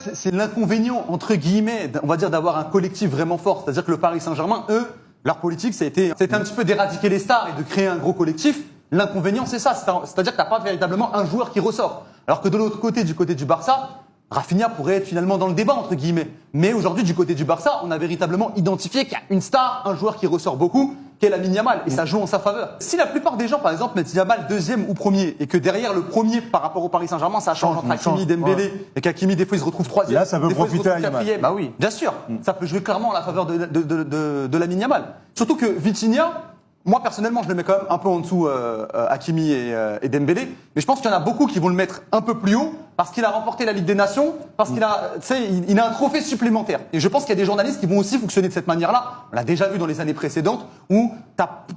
C'est l'inconvénient, entre guillemets, on va dire, d'avoir un collectif vraiment fort. C'est-à-dire que le Paris Saint-Germain, eux, leur politique, c'était un petit peu d'éradiquer les stars et de créer un gros collectif. L'inconvénient, c'est ça. C'est-à-dire que t'as pas véritablement un joueur qui ressort. Alors que de l'autre côté, du côté du Barça, Rafinha pourrait être finalement dans le débat, entre guillemets. Mais aujourd'hui, du côté du Barça, on a véritablement identifié qu'il y a une star, un joueur qui ressort beaucoup, qui est Lamine Yamal. Et ça joue en sa faveur. Si la plupart des gens, par exemple, mettent Yamal deuxième ou premier, et que derrière le premier, par rapport au Paris Saint-Germain, ça change entre Hakimi, Dembélé, et qu'Hakimi, des fois, il se retrouve troisième. Là, ça peut profiter à Yamal. Bah oui, bien sûr. Ça peut jouer clairement en la faveur de Lamine Yamal. Surtout que Vitinha, moi, personnellement, je le mets quand même un peu en dessous Hakimi et Dembélé. Mais je pense qu'il y en a beaucoup qui vont le mettre un peu plus haut parce qu'il a remporté la Ligue des Nations, parce qu'il a, tu sais, il a un trophée supplémentaire. Et je pense qu'il y a des journalistes qui vont aussi fonctionner de cette manière-là. On l'a déjà vu dans les années précédentes où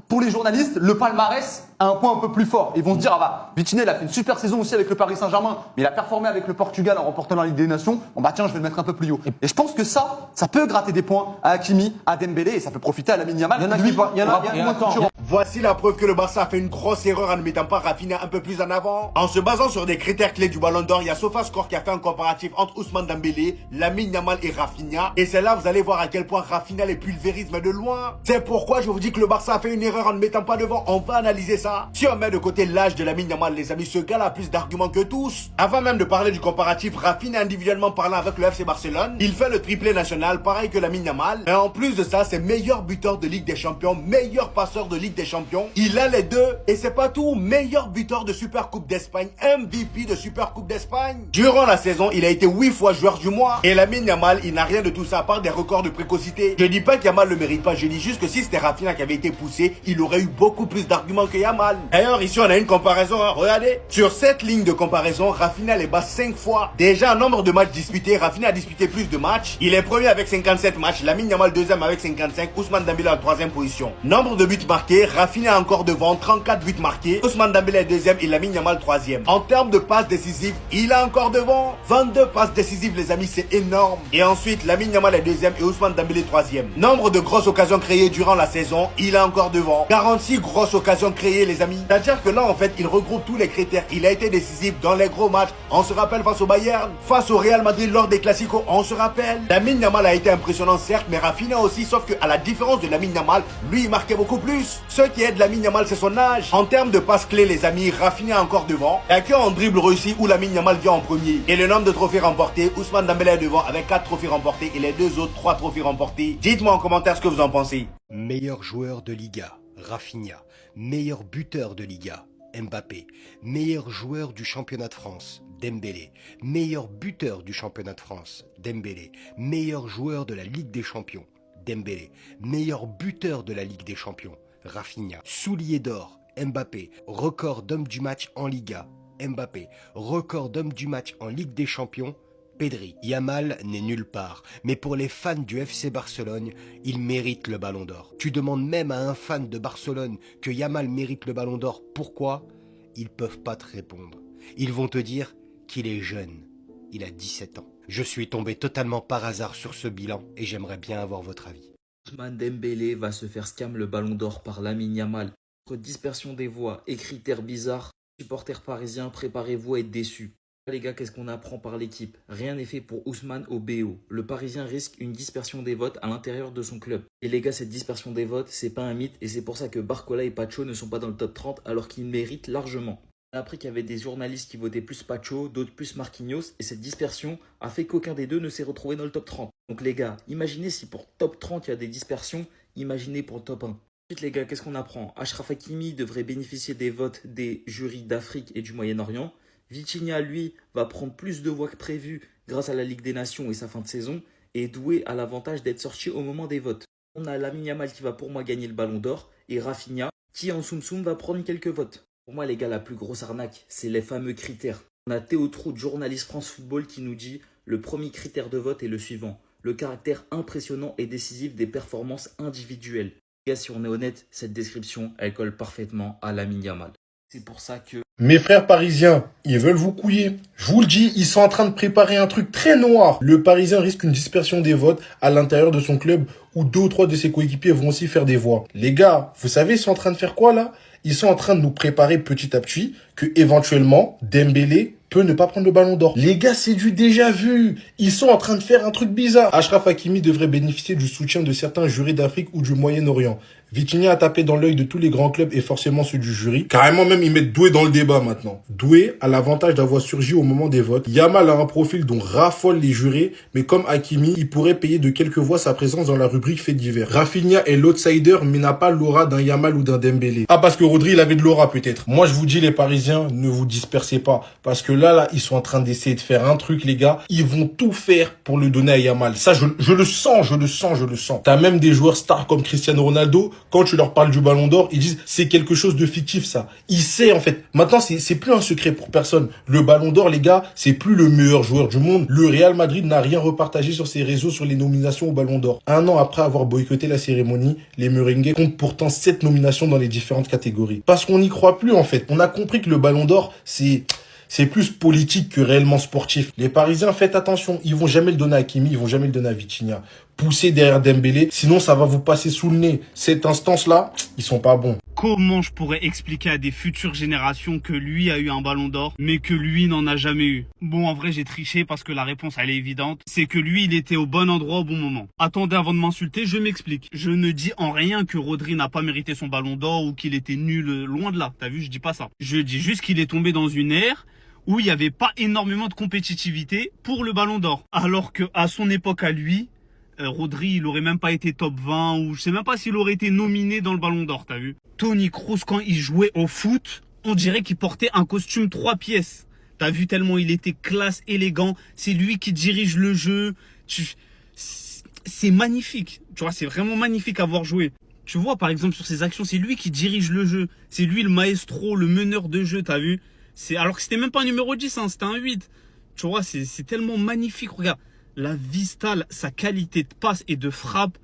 pour les journalistes, le palmarès a un point un peu plus fort. Ils vont se dire, ah bah, Vitinha, il a fait une super saison aussi avec le Paris Saint-Germain, mais il a performé avec le Portugal en remportant la Ligue des Nations. Bon bah tiens, je vais le mettre un peu plus haut. Et je pense que ça peut gratter des points à Hakimi, à Dembélé, et ça peut profiter à Lamine Yamal. Il y en a. Voici la preuve que le Barça a fait une grosse erreur en ne mettant pas Rafinha un peu plus en avant. En se basant sur des critères clés du Ballon d'Or, il y a SofaScore qui a fait un comparatif entre Ousmane Dembélé, Lamine Yamal et Rafinha. Et c'est là vous allez voir à quel point Rafinha les pulvérise de loin. C'est pourquoi je vous dis que le Barça a fait une erreur en ne mettant pas devant. On va analyser ça. Si on met de côté l'âge de Lamine Yamal, les amis, ce gars-là a plus d'arguments que tous. Avant même de parler du comparatif, Rafinha individuellement parlant avec le FC Barcelone, il fait le triplé national, pareil que Lamine Yamal. Et en plus de ça, c'est meilleur buteur de Ligue des Champions, meilleur passeur de Ligue des Champions. Il a les deux. Et c'est pas tout, meilleur buteur de Super Coupe d'Espagne, MVP de Super Coupe d'Espagne. Durant la saison, il a été 8 fois joueur du mois. Et Lamine Yamal, il n'a rien de tout ça à part des records de précocité. Je dis pas que Yamal le mérite pas, je dis juste que si c'était Rafinha qui avait été poussé, il aurait eu beaucoup plus d'arguments que Yamal. D'ailleurs, ici on a une comparaison, hein. Regardez. Sur cette ligne de comparaison, Rafinha les bat 5 fois. Déjà en nombre de matchs disputés, Rafinha a disputé plus de matchs. Il est premier avec 57 matchs, Lamine Yamal deuxième avec 55, Ousmane Dembélé en troisième position. Nombre de buts marqués, Rafinha encore devant, 34 buts marqués, Ousmane Dembélé est deuxième et Lamine Yamal troisième. En termes de passes décisives, il est encore devant. 22 passes décisives les amis, c'est énorme. Et ensuite, Lamine Yamal est deuxième et Ousmane Dembélé troisième. Nombre de grosses occasions créées durant la saison, il est encore devant. 46 grosses occasions créées les amis. C'est-à-dire que là en fait, il regroupe tous les critères. Il a été décisif dans les gros matchs. On se rappelle face au Bayern, face au Real Madrid lors des Classicos, on se rappelle. Lamine Yamal a été impressionnant certes, mais Rafinha aussi, sauf que à la différence de Lamine Yamal, lui il marquait beaucoup plus. Ce qui aide Lamine Yamal, c'est son âge. En termes de passes clés les amis, Rafinha encore devant. Et que en dribble réussi où Lamine Yamal vient en premier. Et le nombre de trophées remportés, Ousmane Dembélé est devant avec 4 trophées remportés et les deux autres 3 trophées remportés. Dites-moi en commentaire ce que vous en pensez. Meilleur joueur de Liga, Rafinha. Meilleur buteur de Liga, Mbappé. Meilleur joueur du championnat de France, Dembélé. Meilleur buteur du championnat de France, Dembélé. Meilleur joueur de la Ligue des Champions, Dembélé. Meilleur buteur de la Ligue des Champions, Rafinha. Soulier d'or, Mbappé. Record d'homme du match en Liga, Mbappé. Record d'homme du match en Ligue des Champions, Pedri. Yamal n'est nulle part, mais pour les fans du FC Barcelone, il mérite le Ballon d'Or. Tu demandes même à un fan de Barcelone que Yamal mérite le Ballon d'Or, pourquoi? Ils peuvent pas te répondre. Ils vont te dire qu'il est jeune. Il a 17 ans. Je suis tombé totalement par hasard sur ce bilan et j'aimerais bien avoir votre avis. Ousmane Dembélé va se faire scam le Ballon d'Or par Lamine Yamal. Entre dispersion des voix et critères bizarres, supporters parisiens, préparez-vous à être déçus. Les gars, qu'est-ce qu'on apprend par l'équipe? Rien n'est fait pour Ousmane au BO. Le Parisien risque une dispersion des votes à l'intérieur de son club. Et les gars, cette dispersion des votes, c'est pas un mythe et c'est pour ça que Barcola et Pacho ne sont pas dans le top 30 alors qu'ils méritent largement. On a appris qu'il y avait des journalistes qui votaient plus Pacho, d'autres plus Marquinhos et cette dispersion a fait qu'aucun des deux ne s'est retrouvé dans le top 30. Donc les gars, imaginez si pour top 30 il y a des dispersions, imaginez pour le top 1. Ensuite les gars, qu'est-ce qu'on apprend? Achraf Hakimi devrait bénéficier des votes des jurys d'Afrique et du Moyen-Orient. Vitinha, lui, va prendre plus de voix que prévu grâce à la Ligue des Nations et sa fin de saison et doué à l'avantage d'être sorti au moment des votes. On a Lamine Yamal qui va pour moi gagner le Ballon d'Or et Rafinha qui en soum soum va prendre quelques votes. Pour moi les gars, la plus grosse arnaque, c'est les fameux critères. On a Théo Trout, journaliste France Football, qui nous dit le premier critère de vote est le suivant: le caractère impressionnant et décisif des performances individuelles. Les gars, si on est honnête, cette description, elle colle parfaitement à Lamine Yamal. C'est pour ça que... Mes frères parisiens, ils veulent vous couiller. Je vous le dis, ils sont en train de préparer un truc très noir. Le Parisien risque une dispersion des votes à l'intérieur de son club où 2 ou 3 de ses coéquipiers vont aussi faire des voix. Les gars, vous savez, ils sont en train de faire quoi là? Ils sont en train de nous préparer petit à petit que éventuellement Dembélé, peut ne pas prendre le ballon d'or. Les gars, c'est du déjà vu. Ils sont en train de faire un truc bizarre. Achraf Hakimi devrait bénéficier du soutien de certains jurys d'Afrique ou du Moyen-Orient. Vitinha a tapé dans l'œil de tous les grands clubs et forcément ceux du jury. Carrément même, ils mettent Doué dans le débat maintenant. Doué a l'avantage d'avoir surgi au moment des votes. Yamal a un profil dont raffolent les jurés, mais comme Hakimi, il pourrait payer de quelques voix sa présence dans la rubrique fait divers. Rafinha est l'outsider, mais n'a pas l'aura d'un Yamal ou d'un Dembélé. Ah, parce que Rodri, il avait de l'aura peut-être. Moi, je vous dis, les Parisiens, ne vous dispersez pas. Parce que là, ils sont en train d'essayer de faire un truc, les gars. Ils vont tout faire pour le donner à Yamal. Ça, je le sens. T'as même des joueurs stars comme Cristiano Ronaldo. Quand tu leur parles du ballon d'or, ils disent c'est quelque chose de fictif ça. Ils savent en fait. Maintenant c'est plus un secret pour personne. Le ballon d'or les gars, c'est plus le meilleur joueur du monde. Le Real Madrid n'a rien repartagé sur ses réseaux sur les nominations au ballon d'or. Un an après avoir boycotté la cérémonie, les Merengues comptent pourtant 7 nominations dans les différentes catégories. Parce qu'on n'y croit plus en fait. On a compris que le ballon d'or c'est plus politique que réellement sportif. Les Parisiens, faites attention. Ils vont jamais le donner à Hakimi, ils vont jamais le donner à Vitinha. Poussez derrière Dembélé, sinon ça va vous passer sous le nez. Cette instance-là, ils sont pas bons. Comment je pourrais expliquer à des futures générations que lui a eu un ballon d'or, mais que lui n'en a jamais eu? Bon, en vrai, j'ai triché parce que la réponse, elle est évidente. C'est que lui, il était au bon endroit au bon moment. Attendez, avant de m'insulter, je m'explique. Je ne dis en rien que Rodri n'a pas mérité son ballon d'or ou qu'il était nul, loin de là. T'as vu, je dis pas ça. Je dis juste qu'il est tombé dans une ère où il n'y avait pas énormément de compétitivité pour le ballon d'or. Alors que à son époque à lui, Rodri, il aurait même pas été top 20 ou je sais même pas s'il aurait été nominé dans le ballon d'or, t'as vu? Tony Kroos, quand il jouait au foot, on dirait qu'il portait un costume 3 pièces. T'as vu tellement il était classe, élégant. C'est lui qui dirige le jeu. C'est magnifique. Tu vois, c'est vraiment magnifique à voir jouer. Tu vois, par exemple, sur ses actions, c'est lui qui dirige le jeu. C'est lui le maestro, le meneur de jeu, t'as vu? Alors que c'était même pas un numéro 10, hein, c'était un 8. Tu vois, c'est tellement magnifique. Regarde, la vista, sa qualité de passe et de frappe,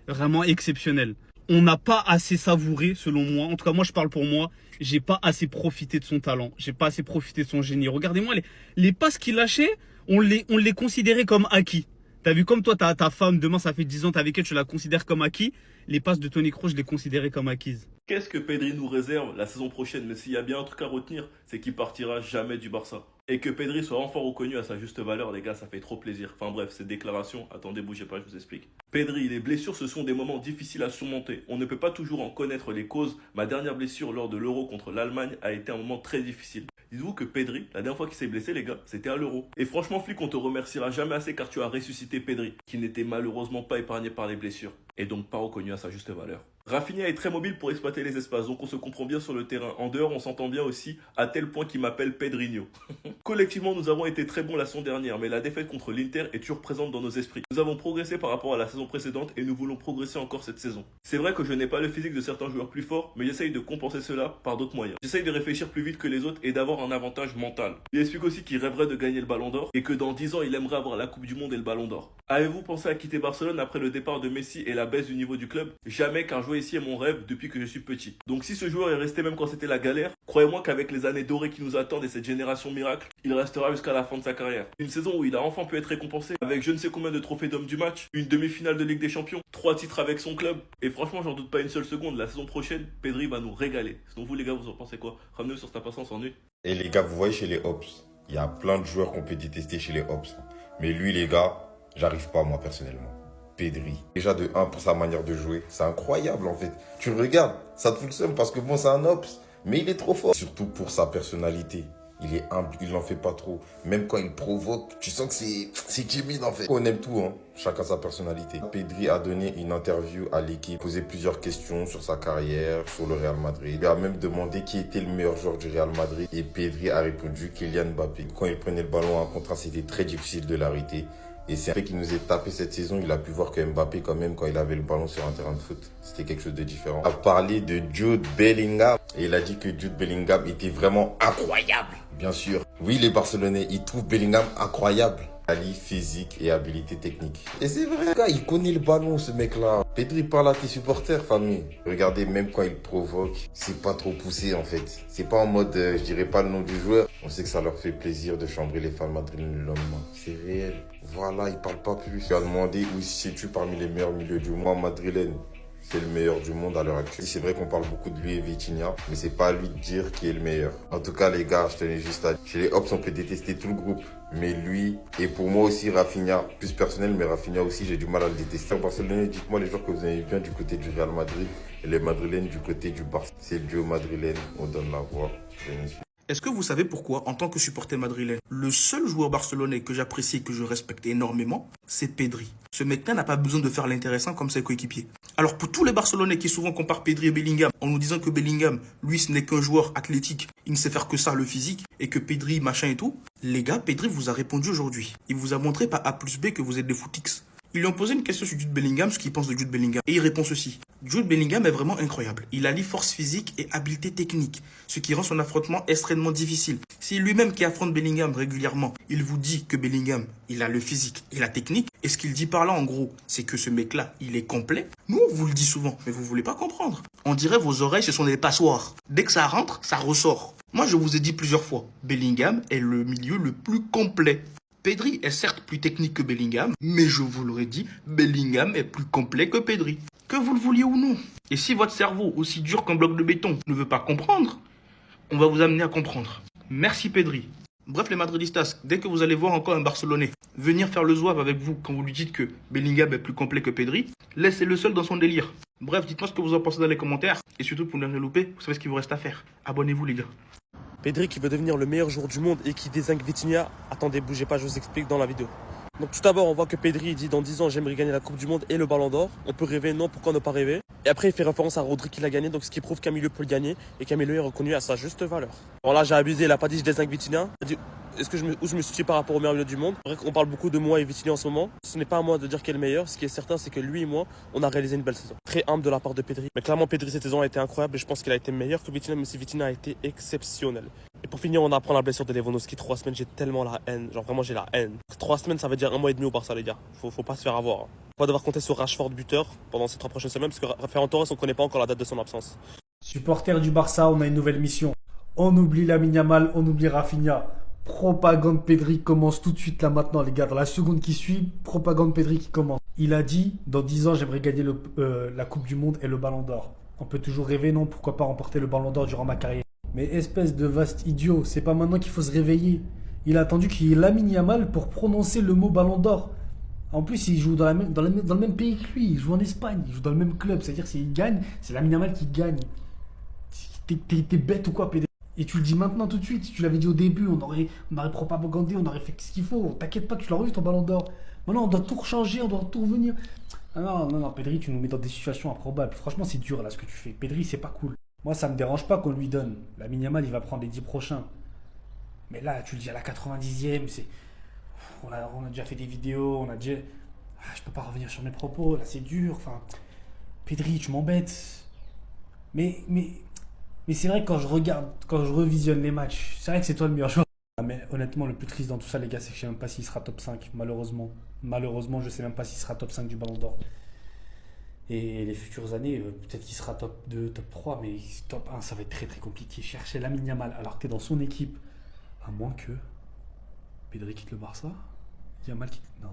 vraiment exceptionnelle. On n'a pas assez savouré, selon moi. En tout cas, moi, je parle pour moi. J'ai pas assez profité de son talent. J'ai pas assez profité de son génie. Regardez-moi, les passes qu'il lâchait, on les considérait comme acquis. T'as vu, comme toi, ta femme, demain, ça fait 10 ans, t'es avec elle, tu la considères comme acquis. Les passes de Tony Kroos, je les considérais comme acquises. Qu'est-ce que Pedri nous réserve la saison prochaine? Mais s'il y a bien un truc à retenir, c'est qu'il partira jamais du Barça. Et que Pedri soit enfin reconnu à sa juste valeur, les gars, ça fait trop plaisir. Enfin bref, cette déclaration, attendez, bougez pas, je vous explique. Pedri, les blessures, ce sont des moments difficiles à surmonter. On ne peut pas toujours en connaître les causes. Ma dernière blessure lors de l'Euro contre l'Allemagne a été un moment très difficile. Dites-vous que Pedri, la dernière fois qu'il s'est blessé, les gars, c'était à l'Euro. Et franchement, Flick, on te remerciera jamais assez car tu as ressuscité Pedri, qui n'était malheureusement pas épargné par les blessures, et donc pas reconnu à sa juste valeur. Rafinha est très mobile pour exploiter les espaces, donc on se comprend bien sur le terrain. En dehors, on s'entend bien aussi, à tel point qu'il m'appelle Pedrinho. Collectivement, nous avons été très bons la saison dernière, mais la défaite contre l'Inter est toujours présente dans nos esprits. Nous avons progressé par rapport à la saison précédente et nous voulons progresser encore cette saison. C'est vrai que je n'ai pas le physique de certains joueurs plus forts, mais j'essaye de compenser cela par d'autres moyens. J'essaye de réfléchir plus vite que les autres et d'avoir un avantage mental. Il explique aussi qu'il rêverait de gagner le Ballon d'Or et que dans 10 ans, il aimerait avoir la Coupe du Monde et le Ballon d'Or. Avez-vous pensé à quitter Barcelone après le départ de Messi et la baisse du niveau du club? Jamais, car jouer ici est mon rêve depuis que je suis petit. Donc si ce joueur est resté même quand c'était la galère, croyez-moi qu'avec les années dorées qui nous attendent et cette génération miracle, il restera jusqu'à la fin de sa carrière. Une saison où il a enfin pu être récompensé avec je ne sais combien de trophées d'homme du match, une demi-finale de Ligue des Champions, 3 titres avec son club. Et franchement, j'en doute pas une seule seconde, la saison prochaine, Pedri va nous régaler. Sinon vous les gars, vous en pensez quoi? Ramenez-nous sur ta patience en nuit. Et les gars, vous voyez chez les Hops, il y a plein de joueurs qu'on peut détester chez les Hops. Mais lui, les gars, j'arrive pas moi personnellement. Pedri. Déjà de 1 pour sa manière de jouer, c'est incroyable en fait. Tu le regardes, ça te fout le seum parce que bon, c'est un Ops, mais il est trop fort. Surtout pour sa personnalité. Il est humble, il n'en fait pas trop. Même quand il provoque, tu sens que c'est timide en fait. On aime tout, hein. Chacun sa personnalité. Pedri a donné une interview à l'équipe, posé plusieurs questions sur sa carrière, sur le Real Madrid. Il a même demandé qui était le meilleur joueur du Real Madrid. Et Pedri a répondu Kylian Mbappé. Quand il prenait le ballon en contre, c'était très difficile de l'arrêter. Et c'est un fait qu'il nous ait tapé cette saison. Il a pu voir que Mbappé, quand même, quand il avait le ballon sur un terrain de foot, c'était quelque chose de différent. Il a parlé de Jude Bellingham. Et il a dit que Jude Bellingham était vraiment incroyable. Bien sûr. Oui, les Barcelonais, ils trouvent Bellingham incroyable. Ali, physique et habilité technique. Et c'est vrai, gars, il connaît le ballon, ce mec-là. Pedri parle à tes supporters, famille. Regardez, même quand il provoque, c'est pas trop poussé, en fait. C'est pas en mode, je dirais pas le nom du joueur. On sait que ça leur fait plaisir de chambrer les fans madrilènes le lendemain. C'est réel. Voilà, il parle pas plus. Il a demandé où se situe parmi les meilleurs milieux du monde madrilène. c'est le meilleur du monde à l'heure actuelle. C'est vrai qu'on parle beaucoup de lui et Vitinha, mais c'est pas à lui de dire qui est le meilleur. En tout cas, les gars, je tenais juste à dire, chez les Hops, on peut détester tout le groupe, mais lui, et pour moi aussi, Rafinha, plus personnel, mais Rafinha aussi, j'ai du mal à le détester. Barcelonais, dites-moi les joueurs que vous aimez bien du côté du Real Madrid et les Madrilènes du côté du Barça. C'est le duo madrilène, on donne la voix. Est-ce que vous savez pourquoi, en tant que supporter madrilène, le seul joueur barcelonais que j'apprécie et que je respecte énormément, c'est Pedri. Ce mec-là n'a pas besoin de faire l'intéressant comme ses coéquipiers. Alors pour tous les Barcelonais qui souvent comparent Pedri et Bellingham en nous disant que Bellingham, lui, ce n'est qu'un joueur athlétique, il ne sait faire que ça, le physique, et que Pedri, machin et tout, les gars, Pedri vous a répondu aujourd'hui. Il vous a montré par A plus B que vous êtes des footix. Ils lui ont posé une question sur Jude Bellingham, ce qu'il pense de Jude Bellingham. Et il répond ceci. Jude Bellingham est vraiment incroyable. Il allie force physique et habileté technique, ce qui rend son affrontement extrêmement difficile. Si lui-même qui affronte Bellingham régulièrement, il vous dit que Bellingham, il a le physique et la technique, et ce qu'il dit par là en gros, c'est que ce mec-là, il est complet. Nous, on vous le dit souvent, mais vous voulez pas comprendre. On dirait vos oreilles, ce sont des passoires. Dès que ça rentre, ça ressort. Moi, je vous ai dit plusieurs fois, Bellingham est le milieu le plus complet. Pedri est certes plus technique que Bellingham, mais je vous l'aurais dit, Bellingham est plus complet que Pedri. Que vous le vouliez ou non. Et si votre cerveau, aussi dur qu'un bloc de béton, ne veut pas comprendre, on va vous amener à comprendre. Merci Pedri. Bref les madridistas, dès que vous allez voir encore un Barcelonais venir faire le zouave avec vous quand vous lui dites que Bellingham est plus complet que Pedri, laissez-le seul dans son délire. Bref, dites-moi ce que vous en pensez dans les commentaires. Et surtout pour ne rien louper, vous savez ce qu'il vous reste à faire. Abonnez-vous les gars. Pedri qui veut devenir le meilleur joueur du monde et qui dézingue Vitinha. Attendez, bougez pas, je vous explique dans la vidéo. Donc tout d'abord, on voit que Pedri dit dans 10 ans, j'aimerais gagner la Coupe du Monde et le Ballon d'Or. On peut rêver, non, pourquoi ne pas rêver? Et après, il fait référence à Rodri qui l'a gagné, donc ce qui prouve qu'un milieu peut le gagner et qu'un milieu est reconnu à sa juste valeur. Bon là, j'ai abusé, il a pas dit je dézingue Vitinha. Il a dit où je me situe par rapport au meilleur milieu du monde. C'est vrai qu'on parle beaucoup de moi et Vitinha en ce moment. Ce n'est pas à moi de dire qui est le meilleur. Ce qui est certain, c'est que lui et moi, on a réalisé une belle saison. Très humble de la part de Pedri. Mais clairement, Pedri cette saison a été incroyable et je pense qu'il a été meilleur que Vitinha, même si Vitinha a été exceptionnel. Et pour finir, on apprend la blessure de Lewandowski. 3 semaines, j'ai tellement la haine. Genre vraiment, j'ai la haine. 3 semaines, ça veut dire 1 mois et demi au Barça, les gars. Faut pas se faire avoir. On va devoir compter sur Rashford buteur pendant ces 3 prochaines semaines parce que Ferran Torres, on connaît pas encore la date de son absence. Supporters du Barça, on a une nouvelle mission. On oublie Lamine Yamal, on oublie Rafinha. Propagande Pedri commence tout de suite là maintenant les gars. Dans la seconde qui suit, propagande Pedri qui commence. Il a dit, dans 10 ans, j'aimerais gagner la Coupe du Monde et le Ballon d'Or. On peut toujours rêver, non? Pourquoi pas remporter le Ballon d'Or durant ma carrière? Mais espèce de vaste idiot, c'est pas maintenant qu'il faut se réveiller. Il a attendu qu'il y ait Lamine Yamal pour prononcer le mot Ballon d'Or. En plus, il joue dans le même pays que lui. Il joue en Espagne, il joue dans le même club. C'est-à-dire s'il gagne, c'est Lamine Yamal qui gagne. T'es bête ou quoi, Pedri? Et tu le dis maintenant tout de suite. Si tu l'avais dit au début, on aurait propagandé, on aurait fait ce qu'il faut. T'inquiète pas, tu l'auras eu ton Ballon d'Or. Maintenant, on doit tout rechanger, on doit tout revenir. Ah non, Pedri, tu nous mets dans des situations improbables. Franchement, c'est dur là ce que tu fais. Pedri, c'est pas cool. Moi, ça me dérange pas qu'on lui donne. Lamine Yamal, il va prendre les 10 prochains. Mais là, tu le dis à la 90e, on a déjà fait des vidéos, on a déjà... je peux pas revenir sur mes propos, là, c'est dur. Enfin, Pedri, tu m'embêtes. Mais c'est vrai que quand je revisionne les matchs, c'est vrai que c'est toi le meilleur joueur. Mais honnêtement, le plus triste dans tout ça, les gars, c'est que je sais même pas s'il sera top 5, malheureusement. Malheureusement, je sais même pas s'il sera top 5 du Ballon d'Or. Et les futures années, peut-être qu'il sera top 2, top 3, mais top 1, ça va être très très compliqué. Chercher Lamine Yamal alors que t'es dans son équipe, à moins que Pedri quitte le Barça, Yamal quitte... Non.